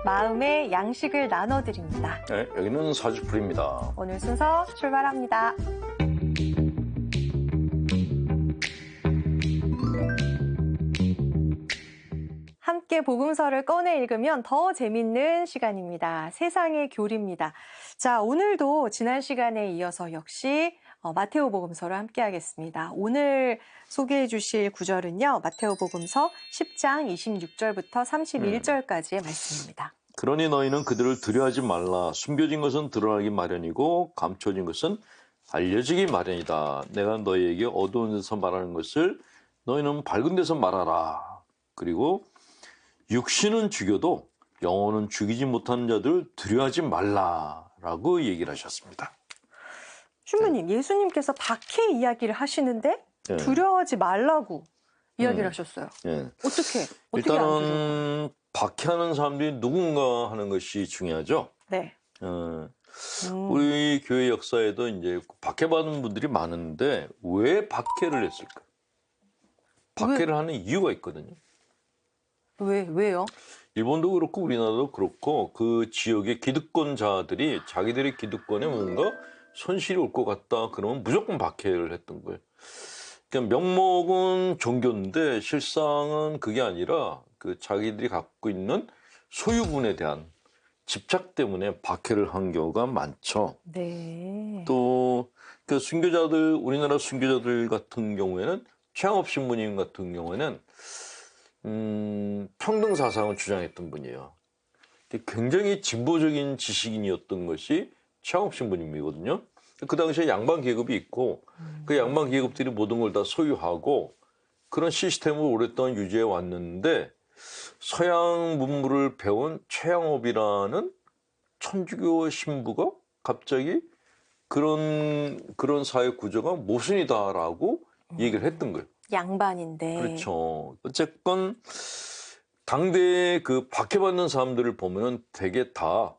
마음의 양식을 나눠드립니다. 네, 여기는 사주풀입니다. 오늘 순서 출발합니다. 함께 복음서를 꺼내 읽으면 더 재밌는 시간입니다. 세상의 교리입니다. 자, 오늘도 지난 시간에 이어서 역시 마테오 복음서를 함께 하겠습니다. 오늘 소개해 주실 구절은요. 마테오 복음서 10장 26절부터 31절까지의 말씀입니다. 그러니 너희는 그들을 두려워하지 말라. 숨겨진 것은 드러나기 마련이고 감춰진 것은 알려지기 마련이다. 내가 너희에게 어두운 데서 말하는 것을 너희는 밝은 데서 말하라. 그리고 육신은 죽여도 영혼은 죽이지 못하는 자들 두려워하지 말라라고 얘기를 하셨습니다. 신부님, 예수님께서 박해 이야기를 하시는데 두려워하지 말라고 이야기를 하셨어요. 어떻게 일단은 박해하는 사람들이 누군가 하는 것이 중요하죠. 네. 우리 교회 역사에도 이제 박해받은 분들이 많은데 왜 박해를 했을까? 박해를 하는 이유가 있거든요. 왜요? 일본도 그렇고 우리나라도 그렇고 그 지역의 기득권자들이 자기들의 기득권에 뭔가 손실이 올 것 같다 그러면 무조건 박해를 했던 거예요. 그러니까 명목은 종교인데 실상은 그게 아니라 그 자기들이 갖고 있는 소유분에 대한 집착 때문에 박해를 한 경우가 많죠. 네. 또 그 순교자들, 우리나라 순교자들 같은 경우에는 최양업 신부님 같은 경우에는 평등 사상을 주장했던 분이에요. 굉장히 진보적인 지식인이었던 것이 최양업 신부님이거든요. 그 당시에 양반 계급이 있고 그 양반 계급들이 모든 걸 다 소유하고 그런 시스템을 오랫동안 유지해 왔는데 서양 문물을 배운 최양업이라는 천주교 신부가 갑자기 그런 사회 구조가 모순이다라고 얘기를 했던 거예요. 양반인데. 그렇죠. 어쨌건 당대에 그 박해받는 사람들을 보면 되게 다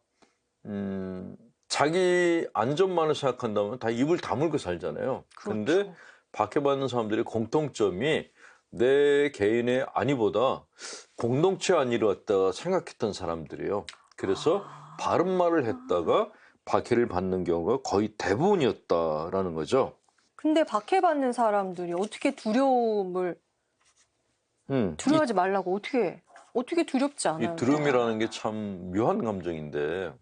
자기 안전만을 생각한다면 다 입을 다물고 살잖아요. 그런데 그렇죠. 박해받는 사람들의 공통점이 내 개인의 안위보다 공동체 안위를 갖다가 생각했던 사람들이에요. 그래서 바른 말을 했다가 박해를 받는 경우가 거의 대부분이었다라는 거죠. 근데 박해받는 사람들이 어떻게 두려워하지 말라고 어떻게 두렵지 않아요? 이 두려움이라는 게 참 묘한 감정인데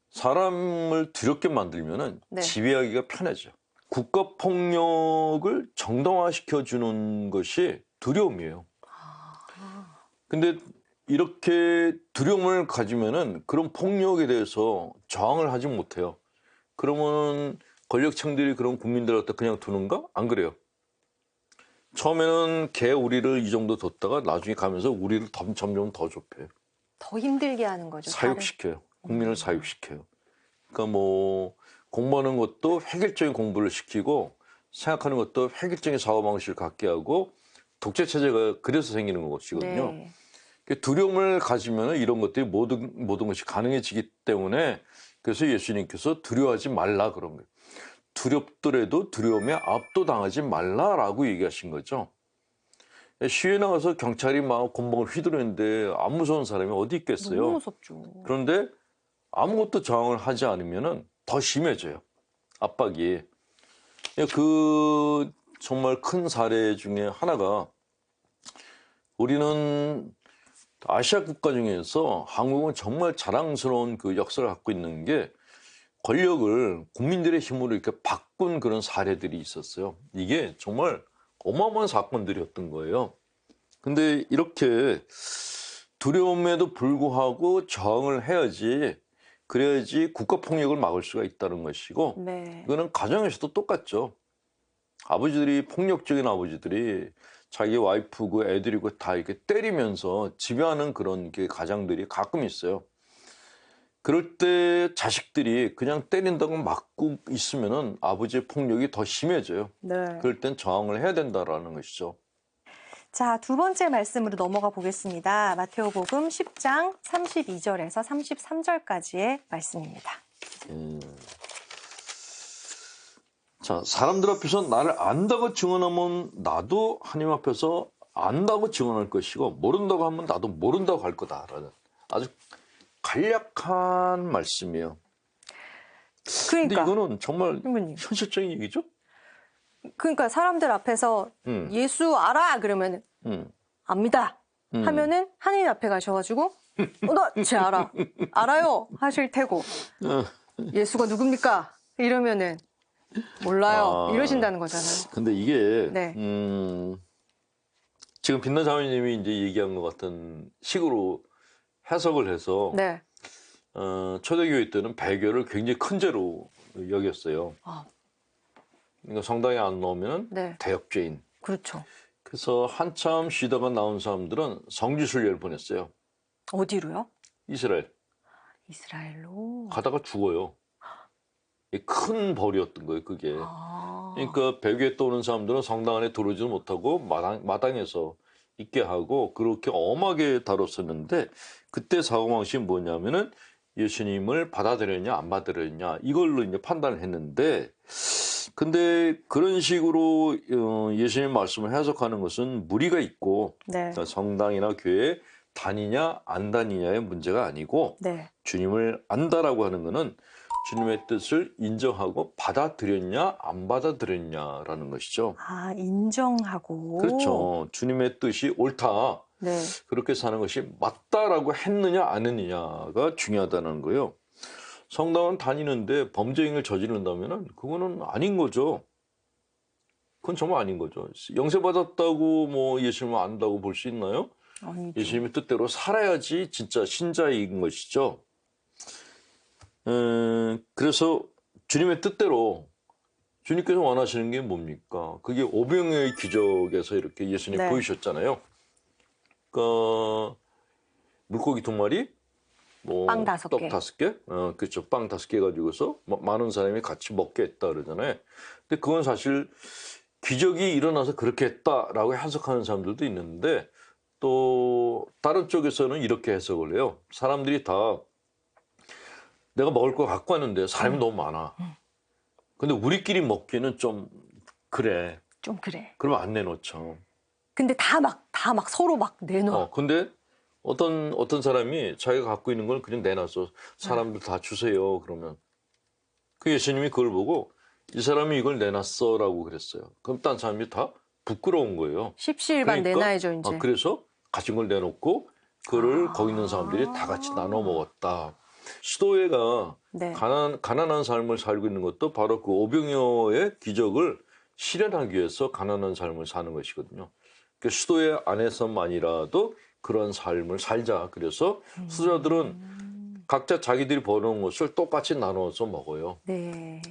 사람을 두렵게 만들면은 지배하기가 편해져. 국가 폭력을 정당화시켜 주는 것이 두려움이에요. 근데 이렇게 두려움을 가지면은 그런 폭력에 대해서 저항을 하지 못해요. 그러면은 권력층들이 그런 국민들을 갖다 그냥 두는가? 안 그래요. 처음에는 우리를 이 정도 뒀다가 나중에 가면서 우리를 점점 더 좁혀요. 더 힘들게 하는 거죠. 사육시켜요. 국민을 사육시켜요. 그러니까 뭐 공부하는 것도 획일적인 공부를 시키고 생각하는 것도 획일적인 사고방식을 갖게 하고 독재체제가 그래서 생기는 것이거든요. 네. 두려움을 가지면 이런 것들이 모든 것이 가능해지기 때문에 그래서 예수님께서 두려워하지 말라 그런 거예요. 두렵더라도 두려움에 압도당하지 말라라고 얘기하신 거죠. 시위에 나가서 경찰이 막 곤봉을 휘두르는데 안 무서운 사람이 어디 있겠어요. 너무 무섭죠. 그런데 아무것도 저항을 하지 않으면 더 심해져요. 압박이. 그 정말 큰 사례 중에 하나가 우리는 아시아 국가 중에서 한국은 정말 자랑스러운 그 역사를 갖고 있는 게 권력을 국민들의 힘으로 이렇게 바꾼 그런 사례들이 있었어요. 이게 정말 어마어마한 사건들이었던 거예요. 근데 이렇게 두려움에도 불구하고 저항을 해야지, 그래야지 국가폭력을 막을 수가 있다는 것이고, 이거는 가정에서도 똑같죠. 폭력적인 아버지들이 자기 와이프고 애들이고 다 이렇게 때리면서 지배하는 그런 게 가장들이 가끔 있어요. 그럴 때 자식들이 그냥 때린다고 막고 있으면은 아버지의 폭력이 더 심해져요. 그럴 땐 저항을 해야 된다라는 것이죠. 자, 두 번째 말씀으로 넘어가 보겠습니다. 마테오복음 10장 32절에서 33절까지의 말씀입니다. 자, 사람들 앞에서 나를 안다고 증언하면 나도 하나님 앞에서 안다고 증언할 것이고 모른다고 하면 나도 모른다고 할 거다라는 아주 간략한 말씀이에요. 근데 그러니까 이거는 정말 신부님. 현실적인 얘기죠? 그러니까 사람들 앞에서 예수 알아 그러면 음. 압니다. 하면은 하느님 앞에 가셔가지고 나쟤 알아. 알아요 하실 테고 예수가 누굽니까? 이러면은 몰라요. 이러신다는 거잖아요. 근데 이게 네. 지금 빛나 자매님이 이제 얘기한 것 같은 식으로 해석을 해서 네. 초대교회 때는 배교를 굉장히 큰 죄로 여겼어요. 아, 그러니까 성당에 안 나오면 네. 대역죄인. 그렇죠. 그래서 한참 쉬다가 나온 사람들은 성지순례를 보냈어요. 어디로요? 이스라엘. 이스라엘로. 가다가 죽어요. 큰 벌이었던 거예요, 그게. 아. 그러니까 배교에 떠오는 사람들은 성당 안에 들어오지도 못하고 마당에서 있게 하고 그렇게 엄하게 다뤘었는데 그때 사고방식이 뭐냐면은 예수님을 받아들였냐 안 받아들였냐 이걸로 이제 판단을 했는데 근데 그런 식으로 예수님 말씀을 해석하는 것은 무리가 있고 네. 그러니까 성당이나 교회에 다니냐 안 다니냐의 문제가 아니고 네. 주님을 안다라고 하는 것은 주님의 뜻을 인정하고 받아들였냐 안 받아들였냐라는 것이죠. 아, 인정하고. 그렇죠. 주님의 뜻이 옳다. 네. 그렇게 사는 것이 맞다라고 했느냐 안 했느냐가 중요하다는 거예요. 성당은 다니는데 범죄 행위를 저지른다면 그거는 아닌 거죠. 그건 정말 아닌 거죠. 영세받았다고 뭐 예수님을 안다고 볼 수 있나요? 아니죠. 예수님의 뜻대로 살아야지 진짜 신자인 것이죠. 그래서 주님의 뜻대로 주님께서 원하시는 게 뭡니까? 그게 오병이어의 기적에서 이렇게 예수님 네. 보이셨잖아요. 그러니까 물고기 2마리, 뭐 빵 5개. 떡 5개, 그렇죠. 빵 5개 가지고서 많은 사람이 같이 먹게 했다 그러잖아요. 근데 그건 사실 기적이 일어나서 그렇게 했다라고 해석하는 사람들도 있는데 또 다른 쪽에서는 이렇게 해석을 해요. 사람들이 다 내가 먹을 거 갖고 왔는데 사람이 너무 많아. 근데 우리끼리 먹기는 좀 그래. 좀 그래. 그러면 안 내놓죠. 근데 다 막 서로 막 내놔. 근데 어떤 사람이 자기가 갖고 있는 걸 그냥 내놨어. 사람들 다 주세요. 그러면 그 예수님이 그걸 보고 이 사람이 이걸 내놨어라고 그랬어요. 그럼 딴 사람이 다 부끄러운 거예요. 십시일반 내놔야죠 이제. 그래서 가진 걸 내놓고 그를 거기 있는 사람들이 다 같이 나눠 먹었다. 수도회가 네. 가난한 삶을 살고 있는 것도 바로 그 오병이어의 기적을 실현하기 위해서 가난한 삶을 사는 것이거든요. 그 수도회 안에서만이라도 그런 삶을 살자. 그래서 수도자들은 각자 자기들이 벌어놓은 것을 똑같이 나눠서 먹어요. 네.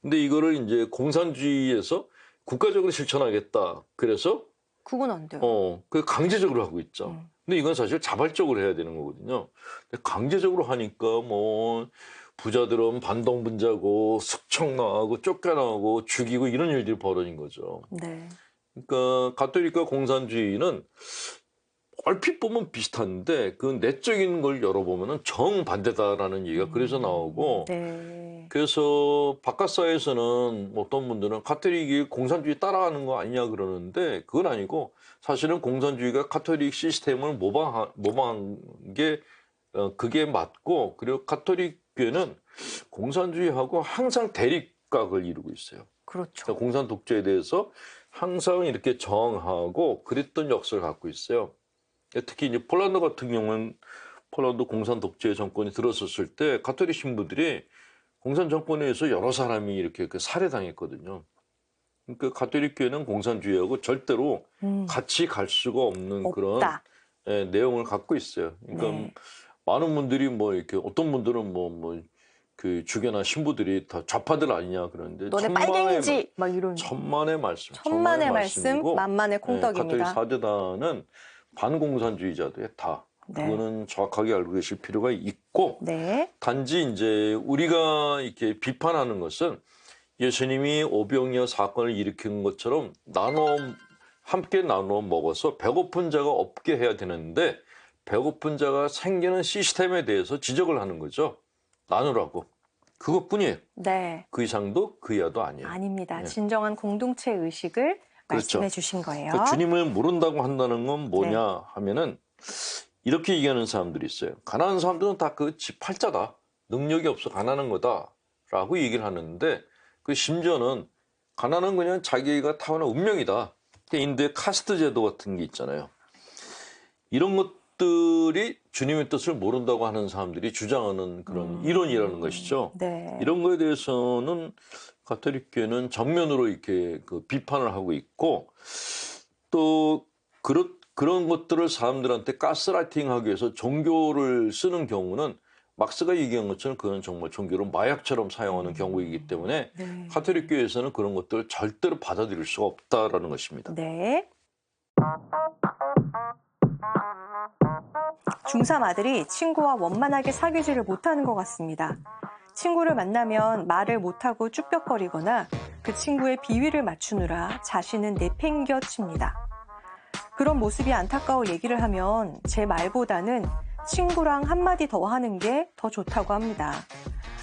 근데 이거를 이제 공산주의에서 국가적으로 실천하겠다. 그래서 그건 안 돼요. 그 강제적으로 하고 있죠. 근데 이건 사실 자발적으로 해야 되는 거거든요. 근데 강제적으로 하니까 뭐 부자들은 반동분자고 숙청나가고 쫓겨나고 죽이고 이런 일들이 벌어진 거죠. 네. 그러니까 가톨릭과 공산주의는 얼핏 보면 비슷한데 그 내적인 걸 열어보면 정반대다라는 얘기가 그래서 나오고 네. 그래서 바깥 사회에서는 어떤 분들은 가톨릭이 공산주의 따라하는 거 아니냐 그러는데 그건 아니고 사실은 공산주의가 가톨릭 시스템을 모방한 게 그게 맞고 그리고 가톨릭 교회는 공산주의하고 항상 대립각을 이루고 있어요. 그렇죠. 그러니까 공산 독재에 대해서 항상 이렇게 저항하고 그랬던 역사를 갖고 있어요. 특히 이제 폴란드 같은 경우는 폴란드 공산 독재 정권이 들어섰을 때 가톨릭 신부들이 공산 정권에 의해서 여러 사람이 이렇게 살해당했거든요. 그러니까 가톨릭 교회는 공산주의하고 절대로 같이 갈 수가 없는 그런 내용을 갖고 있어요. 그러니까 네. 많은 분들이 뭐 이렇게 어떤 분들은 그 주교나 신부들이 다 좌파들 아니냐 그러는데 너네 빨갱이지 막 이런. 천만의 말씀, 천만의 말씀, 말씀이고, 만만의 콩떡입니다. 가톨릭 사제단은 반공산주의자들의 다. 네. 그거는 정확하게 알고 계실 필요가 있고, 네. 단지 이제 우리가 이렇게 비판하는 것은 예수님이 오병이어 사건을 일으킨 것처럼 함께 나눠 먹어서 배고픈 자가 없게 해야 되는데, 배고픈 자가 생기는 시스템에 대해서 지적을 하는 거죠. 나누라고. 그것뿐이에요. 네. 그 이상도 그 이하도 아니에요. 아닙니다. 네. 진정한 공동체 의식을 그렇죠. 그렇죠. 말씀해 주신 거예요. 그러니까 주님을 모른다고 한다는 건 뭐냐 네. 하면은 이렇게 얘기하는 사람들이 있어요. 가난한 사람들은 다 그 지 팔자다. 능력이 없어 가난한 거다라고 얘기를 하는데 그 심지어는 가난은 그냥 자기가 타고난 운명이다. 인도의 카스트 제도 같은 게 있잖아요. 이런 것들이 주님의 뜻을 모른다고 하는 사람들이 주장하는 그런 이론이라는 것이죠. 네. 이런 거에 대해서는 가톨릭교회는 정면으로 이렇게 그 비판을 하고 있고 또 그런 것들을 사람들한테 가스라이팅하기 위해서 종교를 쓰는 경우는 막스가 얘기한 것처럼 그건 정말 종교를 마약처럼 사용하는 경우이기 때문에 네. 가톨릭교회에서는 그런 것들을 절대로 받아들일 수가 없다라는 것입니다. 네. 중3 아들이 친구와 원만하게 사귀지를 못하는 것 같습니다. 친구를 만나면 말을 못하고 쭈뼛거리거나 그 친구의 비위를 맞추느라 자신은 내팽겨칩니다. 그런 모습이 안타까워 얘기를 하면 제 말보다는 친구랑 한마디 더 하는 게 더 좋다고 합니다.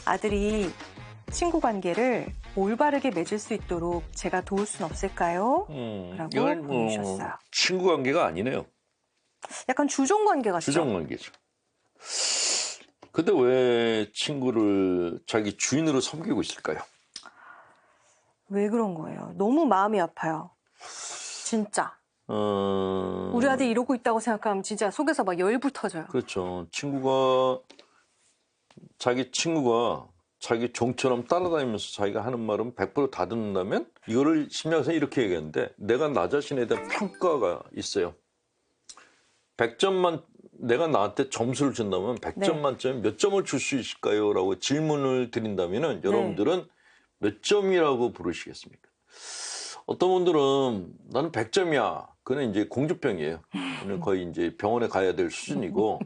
아들이 친구 관계를 올바르게 맺을 수 있도록 제가 도울 순 없을까요? 라고 이건 보내주셨어요. 친구 관계가 아니네요. 약간 주종 관계 같죠? 주종 관계죠. 근데 왜 친구를 자기 주인으로 섬기고 있을까요? 왜 그런 거예요? 너무 마음이 아파요. 진짜. 우리 아들 이러고 있다고 생각하면 진짜 속에서 막 열불 터져요. 그렇죠. 자기 친구가 자기 종처럼 따라다니면서 자기가 하는 말은 100%다 듣는다면 이거를 심리학에서 이렇게 얘기하는데 내가 나 자신에 대한 평가가 있어요. 100점만 내가 나한테 점수를 준다면 100점 네. 만점에 몇 점을 줄 수 있을까요? 라고 질문을 드린다면 여러분들은 몇 점이라고 부르시겠습니까? 어떤 분들은 나는 100점이야. 그는 이제 공주병이에요. 그는 거의 이제 병원에 가야 될 수준이고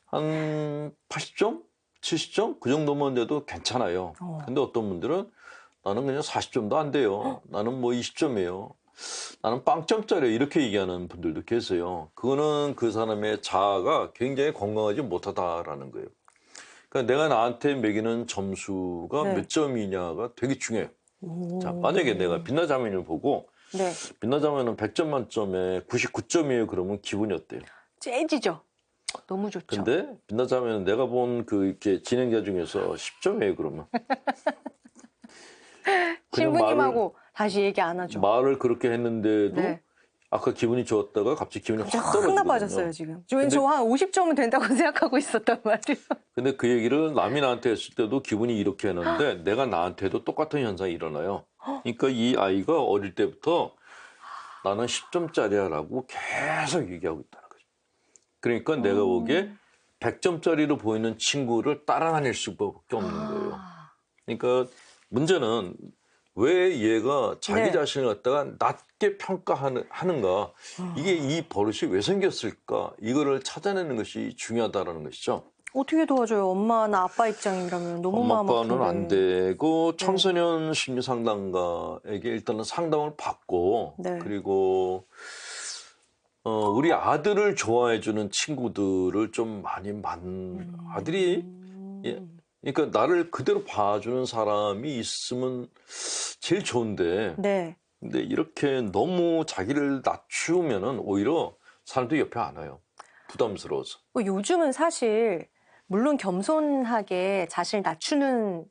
한 80점? 70점? 그 정도만 돼도 괜찮아요. 근데 어떤 분들은 나는 그냥 40점도 안 돼요. 나는 뭐 20점이에요. 나는 빵점짜리 이렇게 얘기하는 분들도 계세요. 그거는 그 사람의 자아가 굉장히 건강하지 못하다라는 거예요. 그러니까 내가 나한테 매기는 점수가 네. 몇 점이냐가 되게 중요해요. 자, 만약에 내가 빛나자매를 보고 네. 빛나자매는 100점 만점에 99점이에요. 그러면 기분이 어때요? 째지죠? 너무 좋죠. 근데 빛나자매는 내가 본 그 이렇게 진행자 중에서 10점이에요. 그러면 그냥 신부님하고 다시 얘기 안 하죠. 말을 그렇게 했는데도 네. 아까 기분이 좋았다가 갑자기 기분이 갑자기 확 확 떨어지거든요. 나빠졌어요, 지금. 저한 50점은 된다고 생각하고 있었단 말이에요. 근데 그 얘기를 남이 나한테 했을 때도 기분이 이렇게 했는데 내가 나한테도 똑같은 현상이 일어나요. 그러니까 이 아이가 어릴 때부터 나는 10점짜리야 라고 계속 얘기하고 있다는 거죠. 그러니까 내가 보기에 100점짜리로 보이는 친구를 따라다닐 수밖에 없는 거예요. 그러니까 문제는 왜 얘가 자기 네. 자신을 갖다가 낮게 평가하는가. 이게 이 버릇이 왜 생겼을까. 이거를 찾아내는 것이 중요하다는 것이죠. 어떻게 도와줘요? 엄마나 아빠 입장이라면 너무 엄마 마음 아빠는 아픈데. 안 되고 청소년 심리 상담가에게 일단은 상담을 받고 네. 그리고 우리 아들을 좋아해 주는 친구들을 좀 많이 아들이 예, 그러니까 나를 그대로 봐주는 사람이 있으면 제일 좋은데 네. 근데 이렇게 너무 자기를 낮추면은 오히려 사람들이 옆에 안 와요. 부담스러워서. 요즘은 사실 물론 겸손하게 자신을 낮추는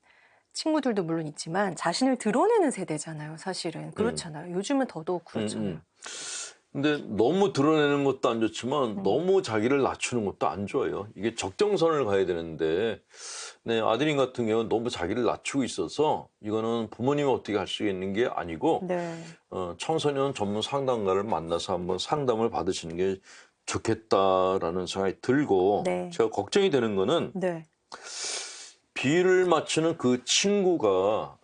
친구들도 물론 있지만 자신을 드러내는 세대잖아요, 사실은. 그렇잖아요. 요즘은 더더욱 그렇잖아요. 근데 너무 드러내는 것도 안 좋지만 너무 자기를 낮추는 것도 안 좋아요. 이게 적정선을 가야 되는데 네, 아드님 같은 경우는 너무 자기를 낮추고 있어서 이거는 부모님이 어떻게 할 수 있는 게 아니고 네. 청소년 전문 상담가를 만나서 한번 상담을 받으시는 게 좋겠다라는 생각이 들고 네. 제가 걱정이 되는 거는 네. 비를 맞추는 그 친구가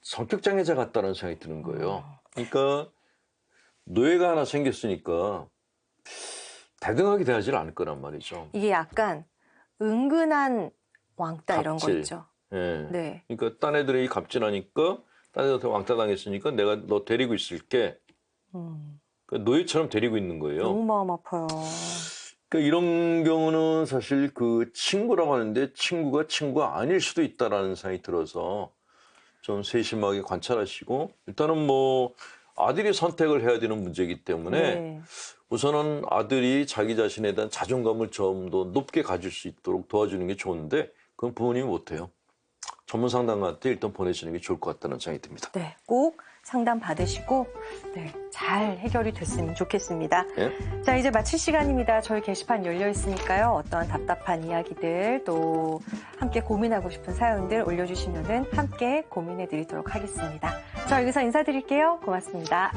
성격장애자 같다는 생각이 드는 거예요. 그러니까 노예가 하나 생겼으니까 대등하게 대하지 않을 거란 말이죠. 이게 약간 은근한 왕따 이런 거 갑질. 있죠. 예. 네. 그러니까 딴 애들이 갑질하니까 딴 애들한테 왕따 당했으니까 내가 너 데리고 있을게. 그러니까 노예처럼 데리고 있는 거예요. 너무 마음 아파요. 그러니까 이런 경우는 사실 그 친구라고 하는데 친구가 아닐 수도 있다라는 생각이 들어서 좀 세심하게 관찰하시고 일단은 뭐 아들이 선택을 해야 되는 문제이기 때문에 네. 우선은 아들이 자기 자신에 대한 자존감을 좀 더 높게 가질 수 있도록 도와주는 게 좋은데 그건 부모님이 못해요. 전문 상담가한테 일단 보내시는 게 좋을 것 같다는 생각이 듭니다. 네, 꼭 상담 받으시고 네, 잘 해결이 됐으면 좋겠습니다. 예? 자, 이제 마칠 시간입니다. 저희 게시판 열려 있으니까요. 어떠한 답답한 이야기들 또 함께 고민하고 싶은 사연들 올려주시면은 함께 고민해 드리도록 하겠습니다. 저 여기서 인사드릴게요. 고맙습니다.